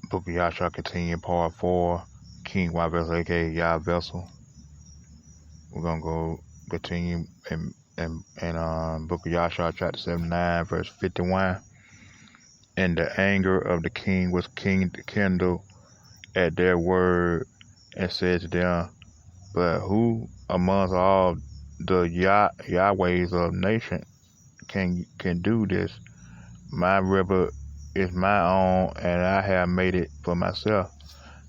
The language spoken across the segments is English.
Book of Yahshua continue part 4, King Y vessel, aka Yah vessel. We're gonna go continue in Book of Yahshua chapter 79 verse 51. And the anger of the king was kindled at their word, and said to them, but who amongst all the Yahweh's of nation can do this? My river is my own, and I have made it for myself.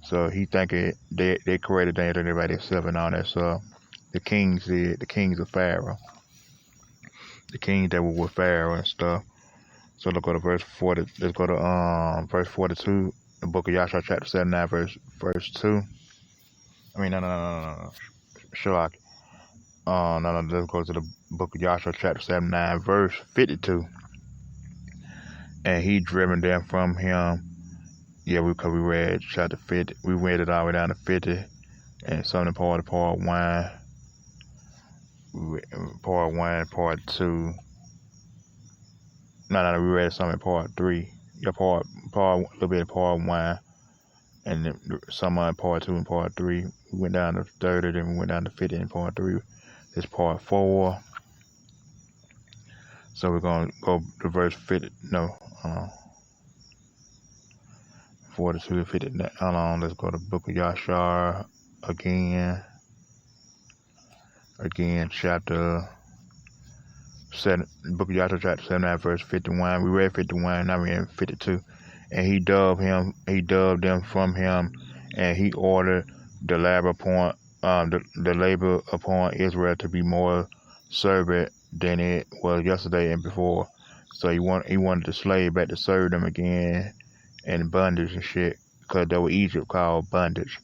So he thinking they created things by themselves and all that stuff. The kings did, the kings of Pharaoh. The kings that were with Pharaoh and stuff. So let's go to verse 40. Let's go to verse 42, the book of Jasher chapter 79, verse 2. I mean no. Shalak. No, let's go to the book of Jasher chapter 79, verse 52. And he driven them from him. Yeah, because we read chapter 50. We read it all the way down to 50. And some of the part 1. Part 1, part 2. No, we read some in part 3. Yeah, part a little bit of part 1. And then some in part 2 and part 3. We went down to 30, then we went down to 50 in part 3. This part 4. So we're going to go to verse 50. No. 42 to 50. Hold on, let's go to the book of Jasher again. Chapter 7. Book of Jasher chapter 79 verse 51. We read 51, now we're in 52. And he dubbed them from him, and he ordered the labor upon Israel to be more severe than it was yesterday and before. So he wanted the slave back to serve them again in bondage and shit, because they were Egypt called bondage.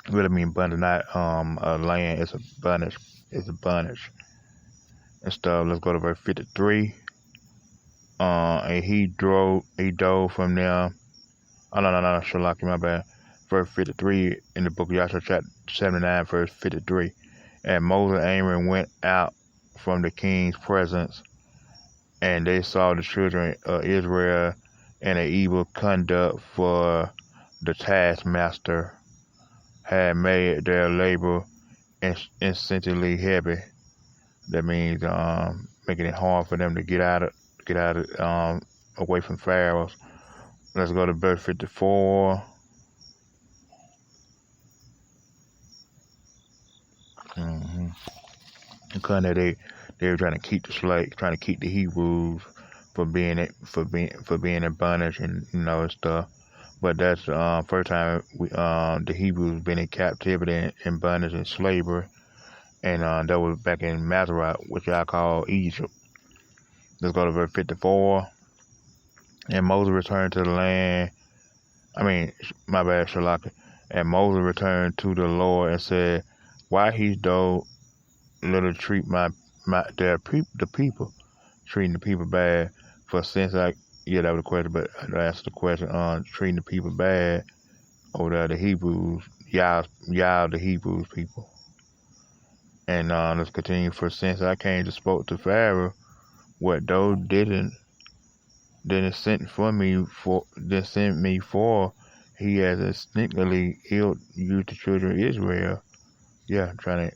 Really mean bondage, not a land. It's a bondage. It's a bondage and stuff. Let's go to verse 53. And he dove from them. Oh no, Shalaki, my bad. Verse 53 in the book of Jasher chapter 79, verse 53. And Moses and Aaron went out from the king's presence, and they saw the children of Israel in an evil conduct, for the taskmaster had made their labor insensibly heavy. That means making it hard for them to get out away from Pharaoh. Let's go to verse 54. Because they were trying to keep the slaves, trying to keep the Hebrews for being in bondage and stuff. But that's the first time the Hebrews been in captivity and bondage and slavery, and that was back in Mazarah, which I call Egypt. Let's go to verse 54. And Moses returned to the land. My bad, Shalaka. And Moses returned to the Lord and said, why he though little treat the people, treating the people bad? For since that was the question, but I asked the question on treating the people bad over there, the Hebrews, Yah the Hebrews people. And let's continue. For since I came to spoke to Pharaoh, what thou didn't send me for, he has instinctively healed you to children of Israel. Yeah, trying to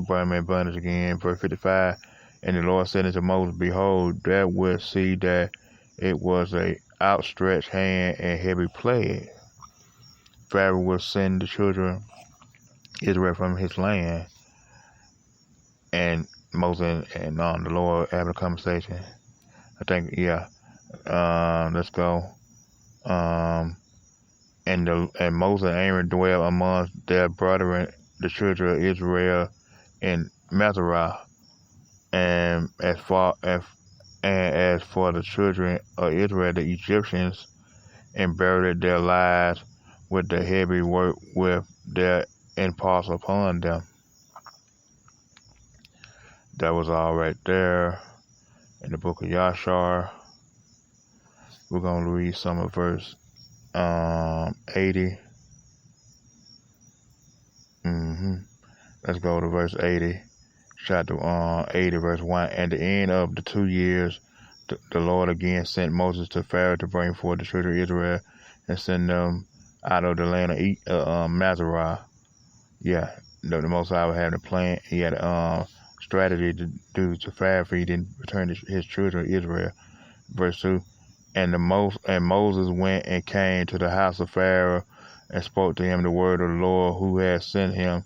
burn me in bondage again. Verse 55. And the Lord said unto Moses, behold, thou wilt see that it was a outstretched hand and heavy plague. Pharaoh will send the children of Israel from his land. And Moses and the Lord having a conversation. I think, yeah. Let's go. And Moses and Aaron dwell among their brethren, the children of Israel, in Mazarah. And as for the children of Israel, the Egyptians, and buried their lives with the heavy work with their impost upon them. That was all right there in the book of Jasher. We're going to read some of verse 80. Let's go to verse 80. Chapter 80, verse 1. At the end of the 2 years, the Lord again sent Moses to Pharaoh to bring forth the children of Israel and send them out of the land of Mazarah. Yeah, the Most High had a plan. He had a strategy to do to Pharaoh. He didn't return his children Israel. Verse 2. And Moses went and came to the house of Pharaoh and spoke to him the word of the Lord who had sent him.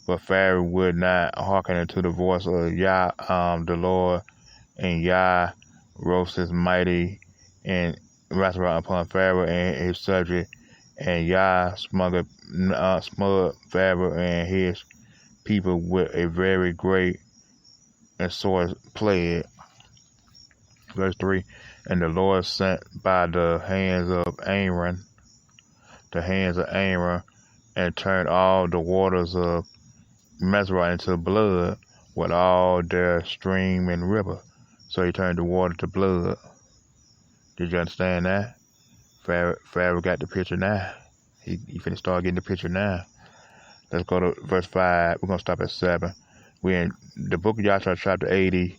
But Pharaoh would not hearken unto the voice of Yah, the Lord, and Yah rose his mighty and wrath upon Pharaoh and his subject, and Yah smothered Pharaoh and his people with a very great and sore plague. Verse 3. And the Lord sent by the hands of Aaron, and turned all the waters of Mesra into blood with all their stream and river. So he turned the water to blood. Did you understand that? Pharaoh got the picture now. He finna start getting the picture now. Let's go to verse 5. We're going to stop at 7. We're in the book of Jasher, chapter 80,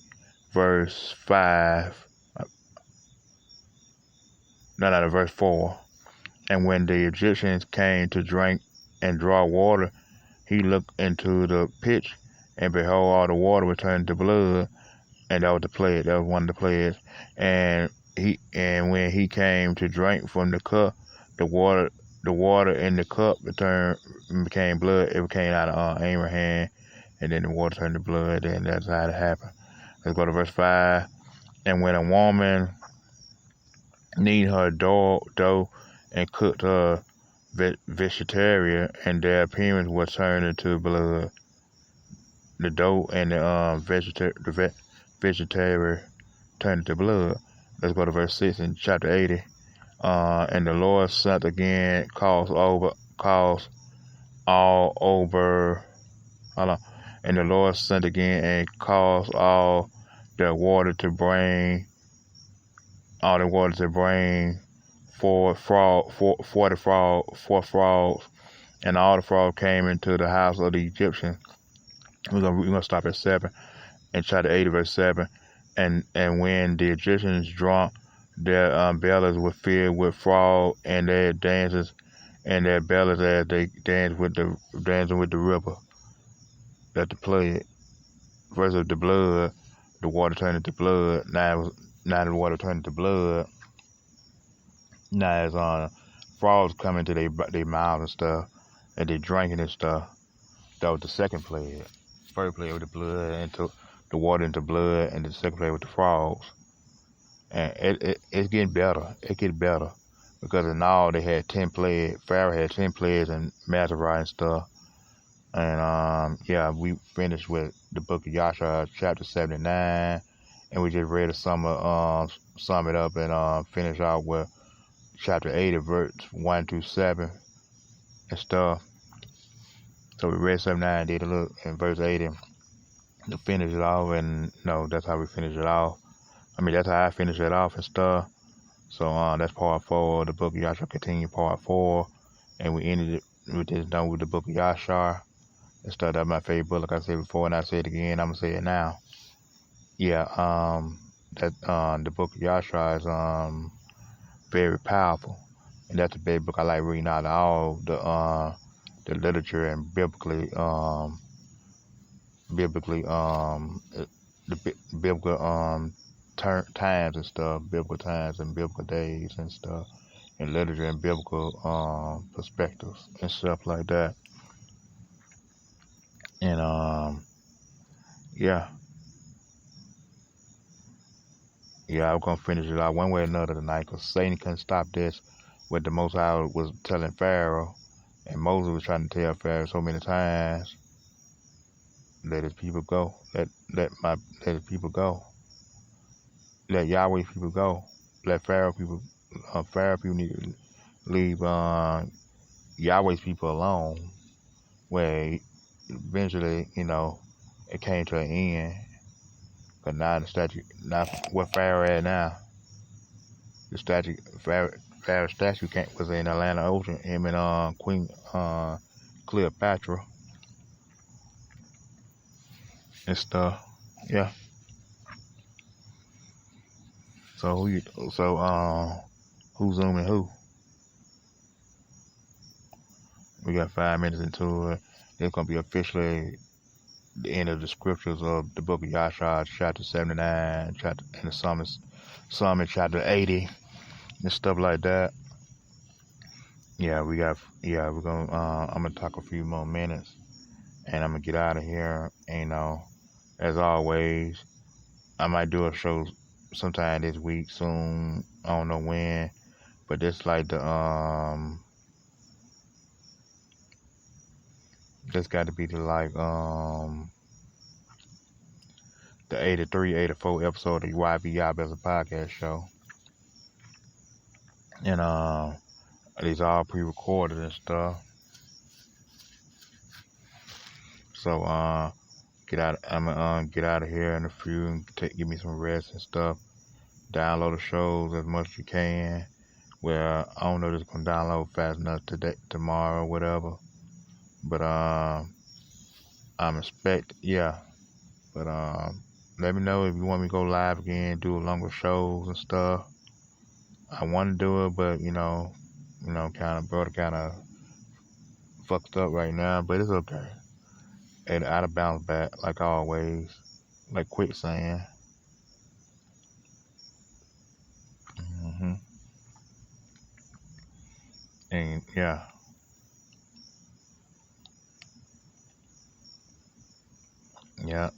verse 5. Verse 4. And when the Egyptians came to drink and draw water, he looked into the pitch, and behold, all the water was turned to blood. And that was the plague. That was one of the plagues. And when he came to drink from the cup, the water in the cup became blood. It came out of Aaron's hand, and then the water turned to blood. And that's how it happened. Let's go to verse 5. And when a woman kneaded her dough and cooked her vegetarian, and their appearance was turned into blood, the dough and the vegetarian turned into blood. Let's go to verse 6 in chapter 80. And the Lord sent again, caused all over. Hold on. And the Lord sent again and caused all the water to bring. Four frogs, and all the frogs came into the house of the Egyptians. We're gonna stop at 7 in chapter 80, verse 7. And when the Egyptians drunk, their bellies were filled with frogs, and their dances and their bellies as they dancing with the river. That's the plague. First of the blood, the water turned into blood. Now the water turned into blood. Now it's frogs coming to their mouths and stuff, and they drinking and stuff. That was the second plague. First plague with the blood into the water into blood, and the second plague with the frogs. And it's getting better. It gets better because in all they had 10 plagues. Pharaoh had 10 plagues and Mazarah and stuff. And we finished with the book of Jasher, chapter 79, and we just read sum it up and finish out with chapter 80, verse 1 through 7 and stuff. So we read 79, did a look in verse 80 to finish it off, and that's how we finish it off. I mean, that's how I finish it off and stuff. So that's part 4. The book of Jasher continue part 4, and we ended it with this done with the book of Jasher and stuff. That's my favorite book, like I said before, and I say it again. I'm gonna say it now. Yeah, the book of Jasher is very powerful, and that's a big book I like reading out of all the literature and biblically times and stuff, biblical times and biblical days and stuff, and literature and biblical perspectives and stuff like that. And I'm gonna finish it out one way or another tonight, because Satan couldn't stop this. What the Most High was telling Pharaoh, and Moses was trying to tell Pharaoh so many times, let his people go. Let his people go. Let Yahweh people go. Let Pharaoh people need to leave Yahweh's people alone. Where eventually, it came to an end. But now the statue, now what Pharaoh at now? The statue, Pharaoh's statue was in the Atlantic Ocean. Him and Queen Cleopatra and stuff. Yeah. So who's zooming who? We got 5 minutes into it. It's gonna be officially the end of the scriptures of the book of Jasher, chapter 79, chapter and the Psalm chapter 80, and stuff like that. Yeah, we're gonna I'm gonna talk a few more minutes and I'm gonna get out of here. And, as always, I might do a show sometime this week soon. I don't know when, but this like this got to be the the 83, 84 episode of YAH'S podcast show. And these all pre-recorded and stuff. So I'm gonna get out of here in a few and give me some rest and stuff. Download the shows as much as you can. Well, I don't know if it's gonna download fast enough today, tomorrow, whatever. But But let me know if you want me to go live again, do longer shows and stuff. I want to do it, but kind of fucked up right now, but it's okay. And I'll bounce back like always, like quicksand. And yeah. Yeah.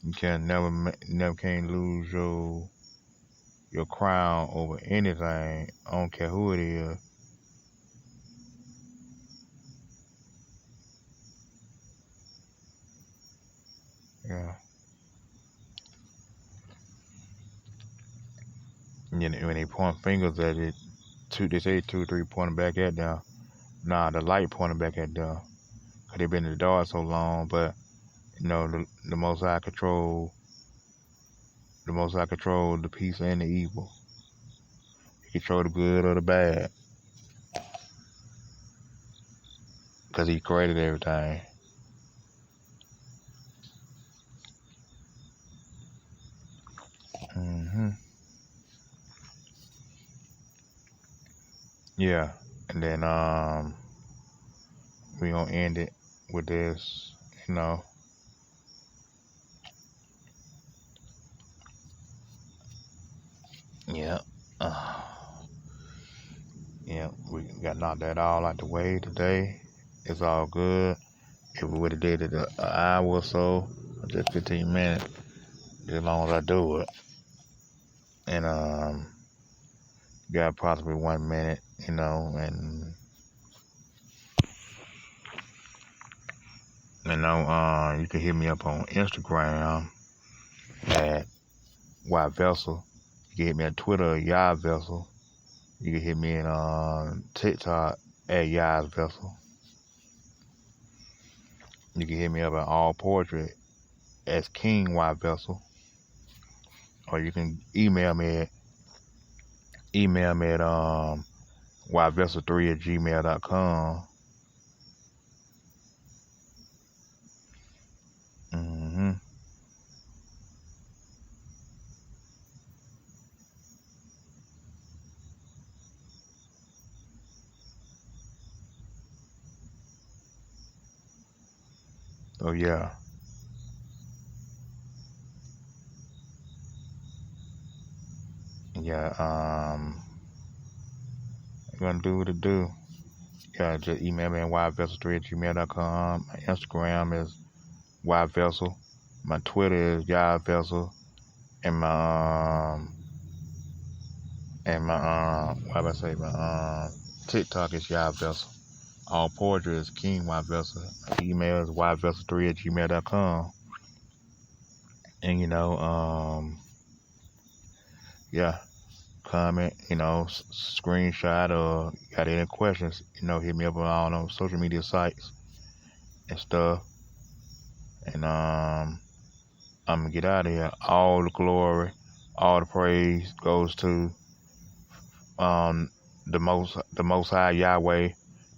You can never can't lose your crown over anything. I don't care who it is. Yeah. And when they point fingers at it, they say 2 or 3 pointing back at them. Nah, the light pointing back at them. Cause they've been in the dark so long, but the Most High control the peace and the evil. He control the good or the bad. Cause he created everything. Yeah. And then we gonna end it with this, Yeah. Yeah, we got knocked that all out the way today. It's all good. If we would have did it an hour or so, or just 15 minutes, as long as I do it. And got possibly 1 minute, and you can hit me up on Instagram at YVessel. You can hit me on Twitter at YAH'S. You can hit me on TikTok at YAH'S. You can hit me up at All Portrait as King YVessel. Or you can email me at yvessel3@gmail.com. So yeah. Yeah, I'm gonna do what it do. Yeah, just email me at yvessel3@gmail.com. My Instagram is YVessel. My Twitter is YAH'S. And my TikTok is YAH'S. All Poetry is King YVessel. My email is yvessel3@gmail.com. And yeah, comment, screenshot, or got any questions, hit me up on all those social media sites and stuff. And I'm gonna get out of here. All the glory, all the praise goes to the most high Yahweh,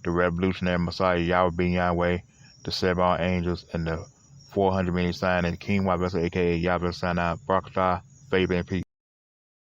the revolutionary Messiah Yahweh being Yahweh, the 7 archangels, and the 400 million sign, and King YVessel, aka YAH'S, sign out. Barakatah, favor and peace.